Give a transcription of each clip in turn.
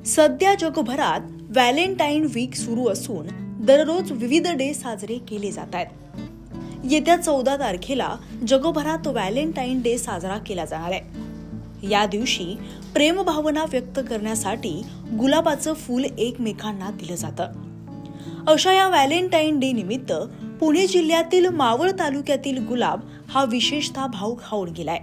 सध्या जगभरात Valentine weak सुरू असून दररोज विविध डे साजरे केले जात आहेत। येत्या 14 तारखेला जगभरात व्हॅलेंटाईन डे साजरा केला जाणार आहे। या दिवशी प्रेमभावना व्यक्त करण्यासाठी गुलाबाचं फूल एकमेकांना दिलं जातं। अशा या व्हॅलेंटाईन डे निमित्त पुणे जिल्ह्यातील मावळ तालुक्यातील गुलाब हा विशेषतः भाव खाऊन गेलाय।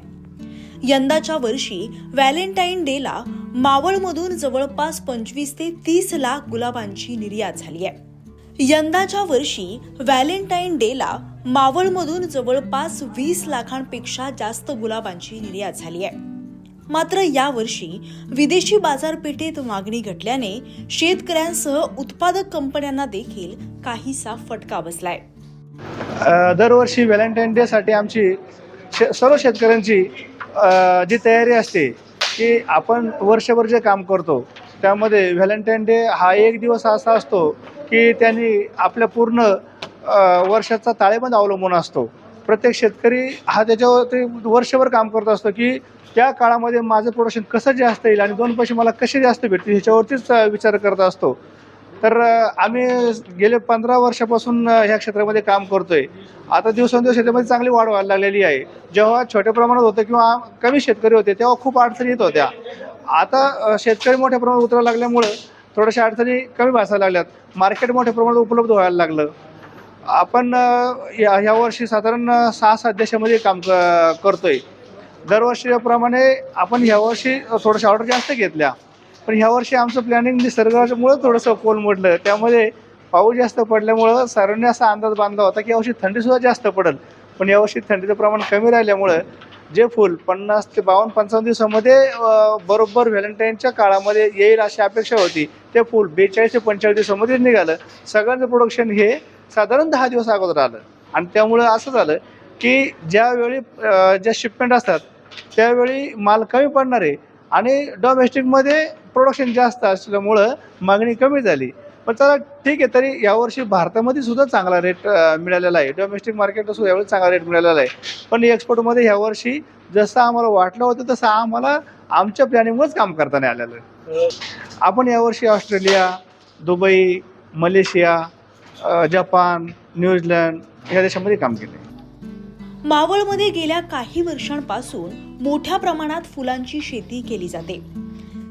यंदाच्या वर्षी व्हॅलेंटाईन डेला मावळमधून जवळपास 25 ते 30 लाख गुलाबांची निर्यात झाली आहे। यंदाच्या वर्षी व्हॅलेंटाईन डेला मावळमधून जवळपास 20 लाखांपेक्षा जास्त गुलाबांची निर्यात झाली आहे। मात्र यावर्षी विदेशी बाजारपेठेत मागणी घटल्याने शेतकऱ्यांसह उत्पादक कंपन्यांना देखील काहीसा फटका बसलाय। दरवर्षी व्हॅलेंटाईन डे साठी आमची सर्व शेतकऱ्यांची जी तयारी असते की आपण वर्षभर जे काम करतो त्यामध्ये व्हॅलेंटाईन डे हा एक दिवस असा असतो की त्यांनी आपल्या पूर्ण वर्षाचा ताळेबंद अवलंबून असतो। प्रत्येक शेतकरी हा त्याच्यावरती वर्षभर काम करत असतो की त्या काळामध्ये माझं प्रोडक्शन कसं जास्त येईल आणि 2 पैसे मला कसे जास्त भेटतील ह्याच्यावरतीच विचार करत असतो। तर आम्ही गेले 15 वर्षापासून ह्या क्षेत्रामध्ये काम करतोय। आता दिवसेंदिवस शेतीमध्ये चांगली वाढ व्हायला लागलेली आहे। जेव्हा छोट्या प्रमाणात होतं किंवा कमी शेतकरी होते तेव्हा खूप अडचणी येत होत्या। आता शेतकरी मोठ्या प्रमाणात उतरायला लागल्यामुळं थोड्याशा अडचणी कमी भासायला लागल्यात। मार्केट मोठ्या प्रमाणात उपलब्ध व्हायला लागलं। आपण ह्या वर्षी साधारण 6-7 देशामध्ये काम करतोय। दरवर्षीप्रमाणे आपण ह्या वर्षी थोड्याशा ऑर्डर जास्त घेतल्या, पण ह्या वर्षी आमचं प्लॅनिंग निसर्गामुळे थोडंसं कोलमडलं। त्यामध्ये पाऊस जास्त पडल्यामुळं सर्वांनी असा अंदाज बांधला होता की यावर्षी थंडीसुद्धा जास्त पडेल, पण यावर्षी थंडीचं प्रमाण कमी राहिल्यामुळं जे फूल 50 ते 52-55 दिवसामध्ये बरोबर व्हॅलेंटाईनच्या काळामध्ये येईल अशी अपेक्षा होती, ते फूल 42 ते 45 दिवसामध्ये निघालं। सगळ्यांचं प्रोडक्शन हे साधारण 10 दिवस अगोदर आलं आणि त्यामुळं असं झालं की ज्यावेळी ज्या शिपमेंट असतात त्यावेळी माल कमी पडणार आहे आणि डोमेस्टिकमध्ये प्रोडक्शन जास्त असल्यामुळं मागणी कमी झाली। पण चला ठीक आहे, तरी यावर्षी भारतामध्ये सुद्धा चांगला रेट मिळालेला आहे। डोमेस्टिक मार्केटला सुद्धा यावेळी चांगला रेट मिळालेला आहे, पण एक्सपोर्टमध्ये ह्यावर्षी जसं आम्हाला वाटलं होतं तसं आम्हाला आमच्या प्लॅनिंगमुळेच काम करता नाही आलेलं आहे। आपण यावर्षी Australia, Dubai, Malaysia, Japan, New Zealand या देशामध्ये काम केले। मावळमध्ये गेल्या काही वर्षांपासून मोठ्या प्रमाणात फुलांची शेती केली जाते।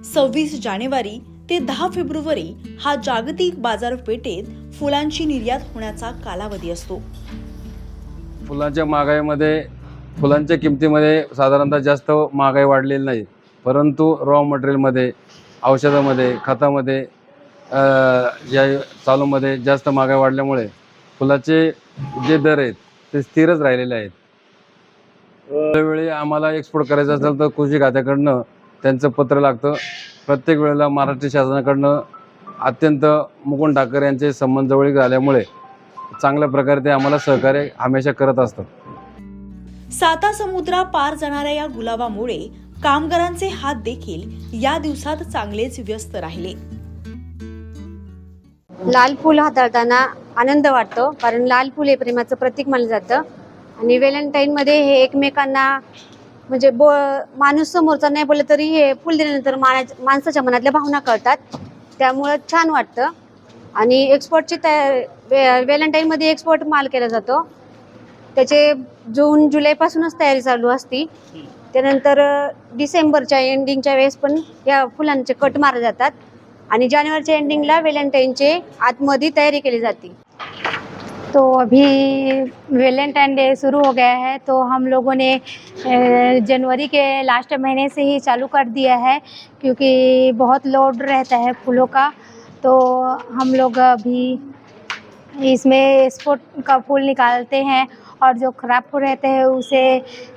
26 जानेवारी ते 10 फेब्रुवारी हा जागतिक बाजारपेठेत फुलांची निर्यात होण्याचा कालावधी असतो। फुलांच्या महागाईमध्ये फुलांच्या किमतीमध्ये साधारणतः जास्त महागाई वाढलेली नाही, परंतु रॉ मटेरियलमध्ये, औषधामध्ये, खतामध्ये या चालूमध्ये जास्त महागाई वाढल्यामुळे फुलाचे जे दर आहेत ते स्थिरच राहिलेले आहेत। वेळोवेळी आम्हाला एक्सपोर्ट करायचं असेल तर कृषी खात्याकडनं त्यांचं पत्र लागतं। प्रत्येक वेळेला महाराष्ट्र शासनाकडनं अत्यंत मुकुंद ठाकरे यांचे संबंध जवळीक झाल्यामुळे चांगल्या प्रकारे ते आम्हाला सहकार्य हमेशा करत असतात। साता समुद्रा पार जाणाऱ्या या गुलाबामुळे कामगारांचे हात देखील या दिवसात चांगलेच व्यस्त राहिले। लाल फूल हाताळताना आनंद वाटतो, कारण लाल फूल हे प्रेमाचं प्रतीक मानलं जातं आणि व्हॅलेंटाईन मध्ये हे एकमेकांना म्हणजे माणूस समोरचा नाही बोलला तरी हे फूल दिल्यानंतर माणसाच्या मनातल्या भावना कळतात, त्यामुळं छान वाटतं। आणि एक्सपोर्टची व्हॅलेंटाईन मध्ये एक्सपोर्ट माल केला जातो, त्याचे जून जुलैपासूनच तयारी चालू असती। त्यानंतर डिसेंबरच्या एंडिंगच्या वेळेस पण या फुलांचे कट मारले जातात आणि जानेवारीच्या एंडिंगला व्हॅलेंटाईनचे आतमध्ये तयारी केली जाती। तो अभी वैलेंटाइन डे शुरू हो गया है, तो हम लोगों ने जनवरी के लास्ट महीने से ही चालू कर दिया है, क्योंकि बहुत लोड रहता है फूलों का। तो हम लोग अभी इसमें एक्सपोर्ट का फूल निकालते हैं और जो ख़राब फूल रहते हैं उसे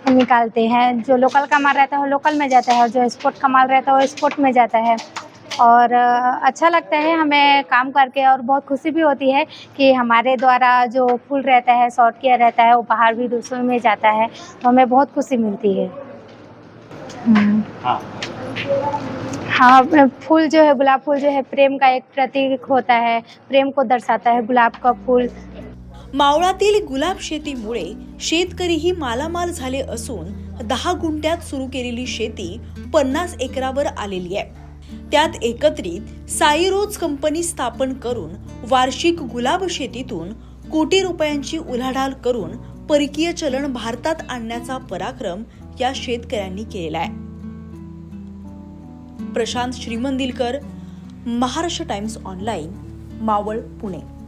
निकालते हैं। जो लोकल का माल रहता है वो लोकल में जाता है और जो एक्सपोर्ट का माल रहता है वो एक्सपोर्ट में जाता है। और अच्छा लगता है हमें काम करके, और बहुत खुशी भी होती है कि हमारे द्वारा जो फूल रहता है, सॉर्ट किया रहता है, वो बाहर भी दूसरों में जाता है, तो हमें बहुत खुशी मिलती है। हाँ, फूल जो है, गुलाब फूल जो है प्रेम का एक प्रतीक होता है, प्रेम को दर्शाता है गुलाब का फूल। मावळातील गुलाब शेतीमुळे शेतकरीही मालामाल झाले असून 10 गुंठ्यात सुरू केलेली शेती 50 एकरावर आलेली आहे। त्यात एकत्रित साई रोज कंपनी स्थापन करून वार्षिक गुलाब शेतीतून कोटी रुपयांची उलाढाल करून परकीय चलन भारतात आणण्याचा पराक्रम या शेतकऱ्यांनी केलेला आहे. Prashant Shrimandilkar, Maharashtra times online, Maval, Pune.